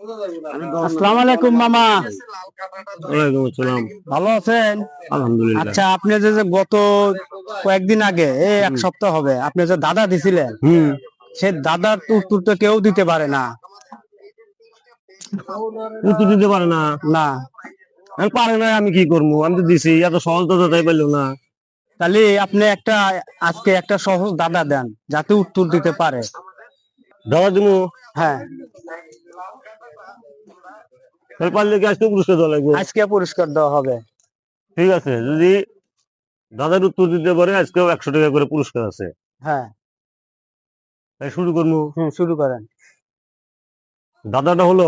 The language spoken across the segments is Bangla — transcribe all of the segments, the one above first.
আসসালামু আলাইকুম মামা। ওয়ালাইকুম আসসালাম। ভালো আছেন? আলহামদুলিল্লাহ। আচ্ছা, আপনি যে গত কয়েকদিন আগে এক হুম সপ্তাহ হবে আপনি যে দাদা দিছিলেন, হুম। সে দাদার উত্তর তো কেউ দিতে পারে না। উত্তর দিতে পারে না। না, আমি পারে না, আমি কি করবো? আমি তো দিছি, এত সহজ তো তাই পাইলো না। তাহলে আপনি আজকে একটা সহজ দাদা দেন যাতে উত্তর দিতে পারে। দাদা দিমু। হ্যাঁ, তাহলে পারলে কি আজকে পুরস্কার দেওয়া লাগবে? আজকে পুরস্কার দেওয়া হবে। ঠিক আছে, যদি দাদার উত্তর দিতে পারে আজকেও 100 টাকা করে পুরস্কার আছে। হ্যাঁ, তাই শুরু করবো। শুরু করেন। দাদাটা হলো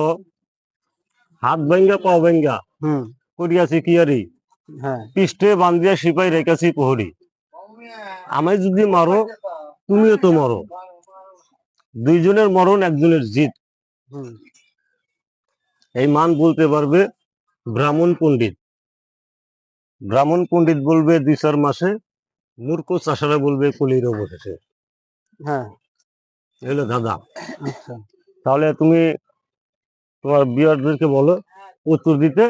হাত ভাঙ্গা পাও ভাঙ্গা হুম। করিয়াছি কিয়ারি, হ্যাঁ। পৃষ্ঠে বান্ধিয়া সিপাই রেখেছি প্রহরী। আমায় যদি মারো তুমিও তো মরো, দুইজনের মরণ একজনের জিত। হুম। এই মান বলতে পারবে ব্রাহ্মণ পণ্ডিত। ব্রাহ্মণ পণ্ডিত বলবে 2-4 মাসে, মূর্খ চাষারা বলবে কলির অবশেষে। হ্যাঁ। এলো দাদা। আচ্ছা, তাহলে তুমি তোমার বিয়ারদেরকে বলো উত্তর দিতে,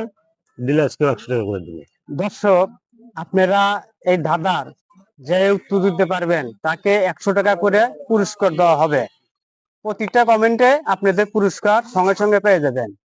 দিলে আজকে 100 টাকা করে দেবে। দর্শক, আপনারা এই দাদার যে উত্তর দিতে পারবেন তাকে 100 টাকা করে পুরস্কার দেওয়া হবে। প্রতিটা কমেন্টে আপনাদের পুরস্কার সঙ্গে সঙ্গে পেয়ে যাবেন।